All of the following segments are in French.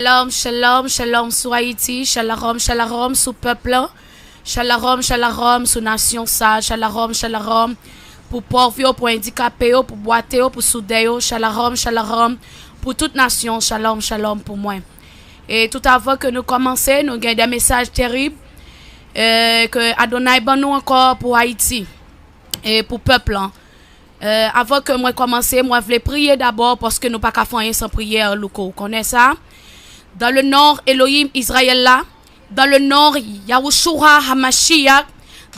Shalom, shalom, shalom sur Haïti, shalom, shalom sur peuple, shalom, shalom sur nation ça, shalom, shalom pour pauvres, pour handicapés, pour boiter, pour soudés, shalom, shalom pour toute nation, shalom, shalom pour moi. Et tout avant que nous commençons, nous avons des messages terribles que Adonai ban nous encore pour Haïti et pour peuple. Avant que moi commence, moi je voulais prier d'abord parce que nous pas qu'à faire rien sans prière, vous connaissez ça? Dans le nord, Elohim Israël là. Dans le nord, Yahushua Hamashiach.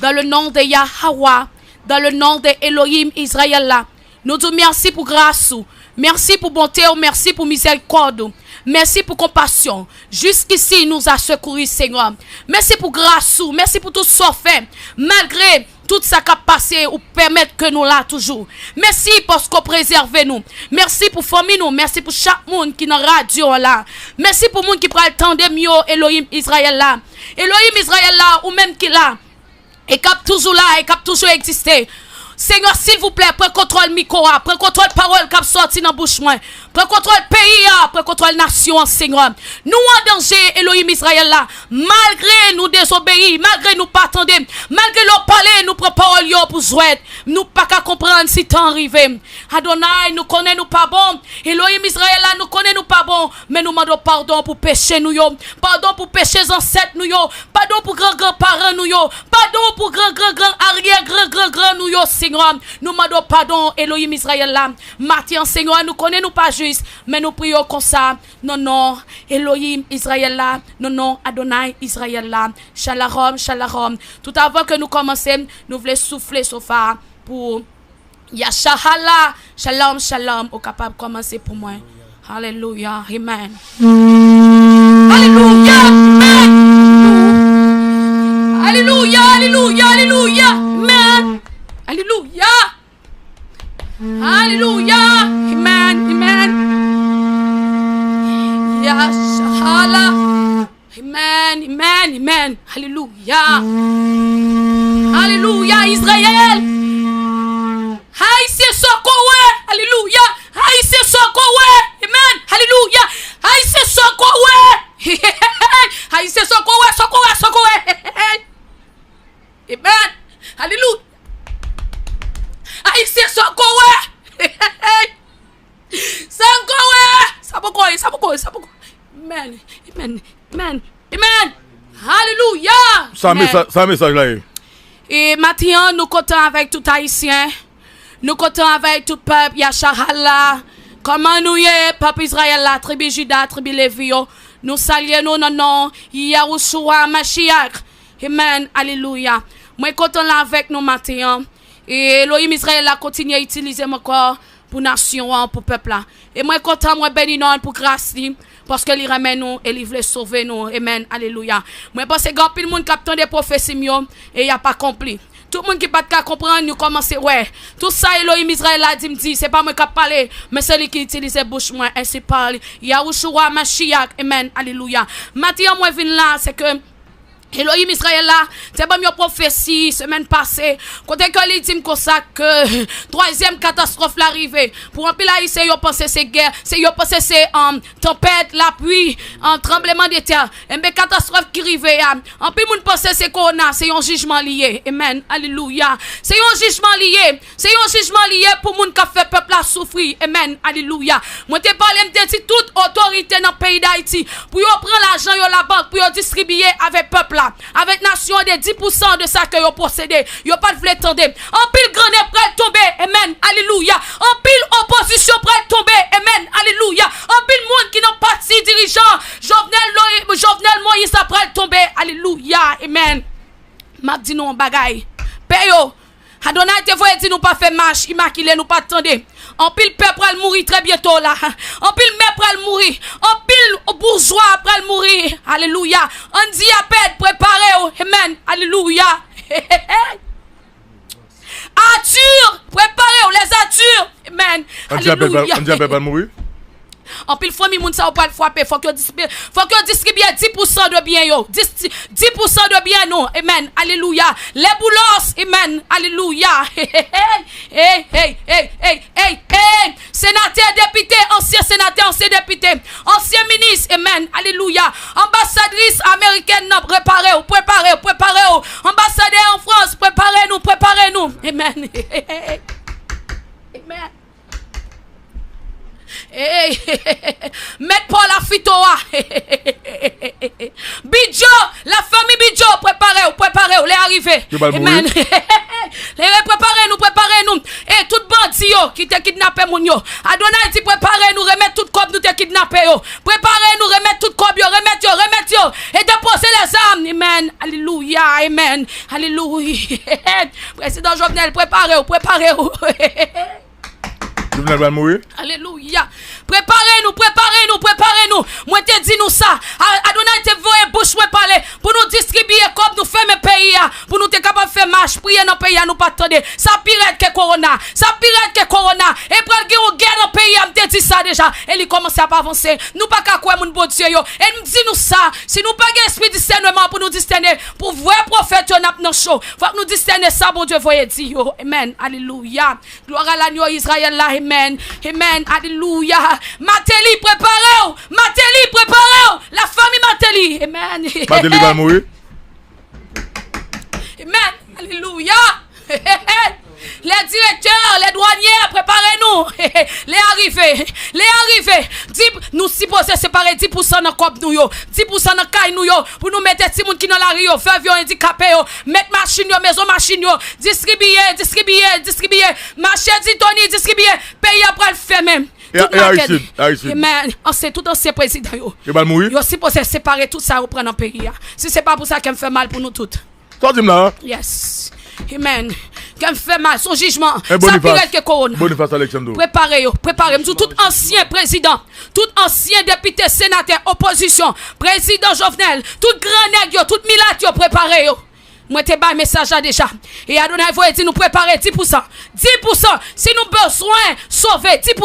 Dans le nom de Yahweh. Dans le nom de Elohim Israël là. Nous disons merci pour grâce. Merci pour bonté. Merci pour miséricorde. Merci pour compassion. Jusqu'ici, nous a secouru, Seigneur. Merci pour grâce. Merci pour tout ce qu'on fait. Malgré tout ça qui a passé, ou permettre que nous là toujours. Merci parce qu'on préserve nous. Merci pour famille nous. Merci pour chaque monde qui est dans la radio là. Merci pour monde qui prend le temps de mieux Elohim Israël là. Elohim Israël là, ou même qui là. Et qui a toujours là, et qui a toujours existé. Seigneur, s'il vous plaît, prends contrôle micro, prends contrôle parole qui a sorti dans la bouche moi. Prends contrôle pays, prends contrôle nation, Seigneur. Nous en danger, Elohim Israël là. Malgré nous désobéir, malgré nous pas attendre, malgré nous parler, nous prenons parole pour jouer. Nous pas qu'à comprendre si temps arrivé. Adonai, nous connaissons nous pas bon. Elohim Israël là, nous connaissons nous pas bon. Mais nous demandons pardon pour péché nous yo. Pardon pour péché ancêtres nous yo. Pardon pour grand-parents nous yo. Pardon pour grand arrière nous yo, Seigneur. Nous demandons pardon, Elohim Israël là. Matin, Seigneur, nous connaissons nous pas juste, mais nous prions comme ça. Non, non, Elohim Israël là. Non, non, Adonai Israël là. Shalom, shalom. Tout avant que nous commencions, nous voulons souffler sofa pour Yashahala. Shalom, shalom. Au capable de commencer pour moi. Alléluia. Amen. Alléluia. Amen. Alléluia, alléluia, alléluia. Amen. Alléluia. Alléluia. Amen. Amen. Yashala. Amen. Amen. Amen. Alléluia. Alléluia. Israël. Haïtien Sokowe. Alléluia. Haïtien Sokowe. Amen. Alléluia. Haïtien Sokowe. Haïtien Sokowe. Sokowe. Sokowe. Amen. Alléluia. Haïtien Sokowe. Sankowe. Sabokowe. Amen. Amen. Amen. Amen. Alléluia. Ça message là. Et maintenant, nous comptons avec tout Haïtien. Nous comptons avec tout peuple. Yashahala. Comment nous y est, peuple Israël là, tribu Juda, tribu Lévi. Nous saluons nous non non. Yahushua Mashiach. Amen. Alléluia. Moi content là avec nous maintenant. Et Elohim Israël a continué à utiliser mon corps pour nation, pour peuple là. Et moi content, moi béni non pour grâce parce que il ramène nous et il veut sauver nous. Amen. Alléluia. Moi pense que grand pile monde qui attend des prophéties et il a pas accompli. Tout le monde qui pas comprendre nous commencer ouais. Tout ça Elohim Israël a dit c'est pas moi qui parle mais celui qui utilise bouche moi ainsi parle. Yahushua Mashiach. Amen. Alléluia. Maintenant moi vinn là c'est que Elohim Israël là, c'est pas une prophétie semaine passée. Quand il dit comme ça que troisième catastrophe l'arrivée. Pour un pile haïtien, yo pensé c'est guerre, yo pensé c'est tempête, la pluie, tremblement de terre. Et bien catastrophe qui arrive en pile moun pensé c'est corona, c'est un jugement lié. Amen. Alléluia. C'est un jugement lié. C'est un jugement lié pour moun qui fait peuple à souffrir. Amen. Alléluia. Moi te parlé m'te dit toute autorité dans le pays d'Haïti pour yo prendre l'argent yo la banque pour yo distribuer avec peuple. Avec nation de 10% de ça que vous possédez, vous pas de tendre. En pile grand prêt tomber, amen, alléluia. En pile opposition prêt tomber, amen, alléluia. En pile monde qui n'ont pas de dirigeant, Jovenel Moïse après tomber, alléluia, amen. M'a dit non bagay. Payo, Adonai te voye dit nous pas faire marche, immaculé nous pas attendre. En pile peuple va mourir très bientôt là. En pile mèpre va mourir. En pile bourgeois va mourir. Alléluia. On dit à peine préparez. Amen. Alléluia. Arthur, préparez les Arthur. Amen. Alléluia. On dit à peine va mourir. En pile famille moun ça ou pas le frapper, faut que distribuer 10% de bien yo. 10% de bien nous. Amen. Alléluia. Les boulos, amen. Alléluia. Hey. Sénateur, député, ancien sénateur, ancien député, ancien ministre, amen. Alléluia. Ambassadrice américaine, préparez-vous. Ambassadeur en France, préparez-nous. Amen. Amen. Mettre Paul la fitoa. Bidjo, la famille Bidjo, préparez-vous, les arrivés. Amen. Préparez-nous. Et tout bandit qui te kidnappé moun yo. Adonai dit préparez-nous, remettre tout comme nous te kidnappé yo. Préparez-nous, remettre tout comme yo, remettre yo. Et déposer les armes. Amen. Alléluia. Amen. Alléluia. Président Jovenel, préparez-vous. Jovenel va mourir. Alléluia. Préparez-nous. Moi te dis nous ça. Adonai te voye bouche moi parler pour nous distribuer comme nous faisons le pays pour nous être capable de faire marche prier dans le pays nous pas attendre. Ça pire que corona. Et pour le guerre dans le pays me te dit ça déjà. Et il commence à pas avancer. Nous pas qu'à quoi mon bon Dieu yo. Et nous dit nous ça. Si nous pas esprit discernement pour nous discerner pour vrai prophète yo n'a dans show. Faut que nous discerner ça bon Dieu voye dire yo. Amen. Alléluia. Gloire à l'agneau Israël là. Amen. Alléluia. Matéli, préparez-vous. La famille Matéli. Amen. Matéli va mourir. Amen. Alléluia. Les directeurs, les douaniers, préparez-nous. Les arrivés. Nous supposons séparer 10% dans cop nous yo, 10% dans caille nous yo, pour nous mettre des gens qui dans la rue, faire vieux handicapés yo, mettre machine yo, maison machine yo, distribuer. Marché dit Tony, distribuer, payer après le fait même. Amen. On sait tout ancien président yo. Il va mourir. Yo supposé séparer tout ça ou prendre un pays. Si c'est pas pour ça qu'elle me fait mal pour nous toutes. Toi dis là. Yes. Amen. Qu'elle me fait mal son jugement. Ça pire que corona. Boniface Alexandre. Préparez. Tout ancien président, tout ancien député, sénateur, opposition, président Jovenel, tout grand nèg yo, tout milat yo, préparez yo. Moi te bas message là déjà. Et Adonai faut dire nous préparer 10%. 10% si nous besoin sauver 10%.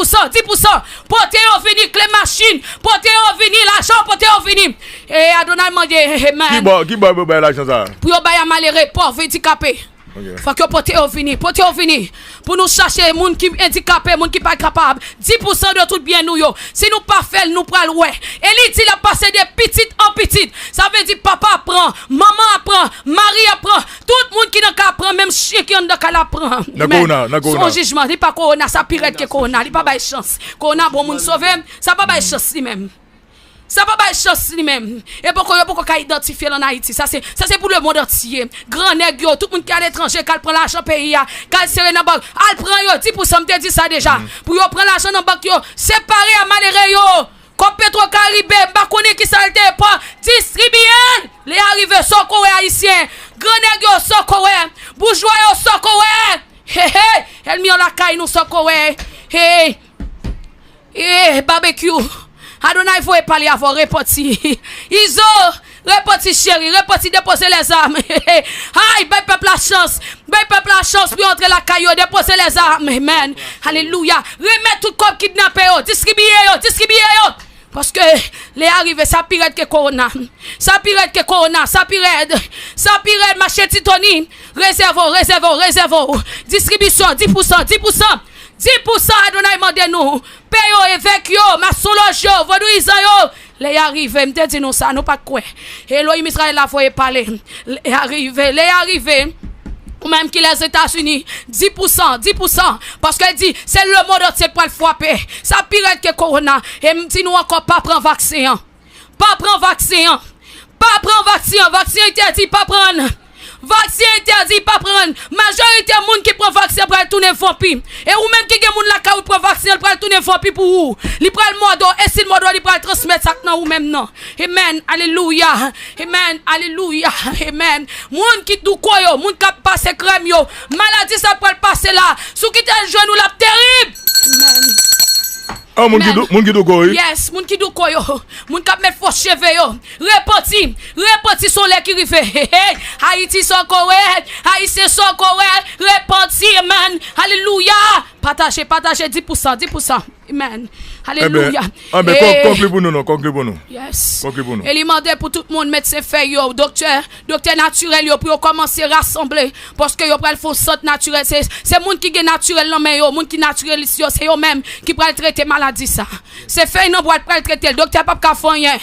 Porter au venir clé machine, porter au venir l'argent, porter au venir. Et Adonai demande qui va l'argent ça? Pour yo bailler malheureux, pauvre, handicapé. Okay. Faut que porter au venir pour nous chercher les gens qui handicapés, les gens qui pas capable. 10% de tout bien nous yo. Si nous pas fait, nous pral ouais. Et il dit a passé de petite en petite. Ça veut dire papa apprend, maman apprend, mari apprend, tout le monde qui n'a qu'à apprendre, même chien qui n'a qu'à apprendre. Son jugement, il pas corona, ça pire que corona, il pas bail chance. Corona bon monde sauver, ça pas bail chance lui même. Ça va pas chance lui même. Et pourquoi identifier en Haïti, ça c'est pour le monde entier. Grand nèg yo, tout le monde qui est à l'étranger, qui prend l'argent pays, qui serre dans banque, al prend yo 10% me dit ça déjà. Pour yo prendre l'argent dans banque yo, séparé à malheureux yo. Comme Petro Caribé, pas connait qui ça le pas distribuer. Les arrivés Sokowe haïtien, grand nèg yo Sokowe, bourgeois yo Sokowe. Elle mi en la caille nous Sokowe. Barbecue. Adonai faut parler avant reparti. Iso, reparti chéri, reparti déposer les armes. Aïe, bay peuple la chance pour entrer la caillou, déposer les armes. Amen. Alléluia. Remettre tout comme kidnappé yo, distribuer yo. Parce que les arrivés, ça pire que corona. Ça pire, marché Titoni. Réservons. Distribution, 10%. 10% Adonai mande nous. Payo évêque yo, maçon loge yo, vaudouisan yo. Les arrivés, m'te dit nous ça, nous pas quoi. Elohim Israël la faut parler. Les arrivés. Ou même qui les États-Unis, 10%. Parce qu'elle dit, c'est le monde entier pour le frapper. Ça pire que corona. Et me dit nous encore pas prendre vaccin. Vaccin interdit, pas prendre. Vaccin interdit, pas prendre. Majorité de monde qui prend vaccin pour tourner vampire. Et ou même qui gen moun la ka ou prend vaccin pour tourner vampire pour ou. Li pral modo et si le modo li pral transmettre ça nan ou même non. Amen. Alléluia. Amen. Moun qui dou ko yo, moun qui passe crème yo. Maladie ça pral passer là. Sou qui te joindre ou la terrible. Amen. Ah, moun ki do ko yo. Yes, moun ki do ko yo. Moun kap met faux cheveux yo. Repenti son lè ki rive. Haïti son correct. Haïti son correct. Repenti, amen. Alléluia. Partagez 10%. Amen. Alléluia. Conclue pour nous, non, conclue pour nous. Yes. Conclue pour nous. Et il demandait pour tout le monde mettre ses feuilles, docteur naturel, pour commencer à rassembler. Parce que yo pral faut centre naturel. C'est monde qui est naturel, non, mais yo, monde qui naturel ici, c'est eux même qui pral traiter maladie ça. Ces feuilles non boîte pral traiter. Le docteur pas faire rien.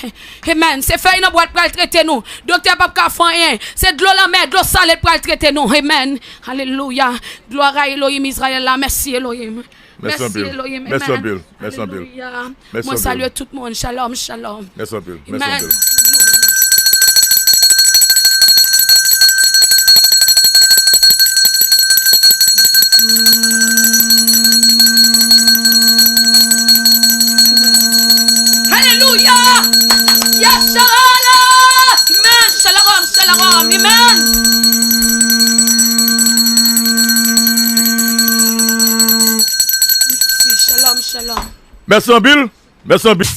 Amen. Ces feuilles non boîte pral traiter nous. Docteur pas faire rien. C'est de l'eau la mer, de l'eau salée pral traiter nous. Amen. Alléluia. Gloire à Elohim Israël là. Merci Elohim. Merci Elohim. Merci Bill. Merci Bill. Moi salue tout le monde. Shalom, shalom. Merci Bill. Amen. Alléluia. Yes, shalom. Amen. Shalom, shalom. Amen. Shalom. Merci Bill. Merci Bill.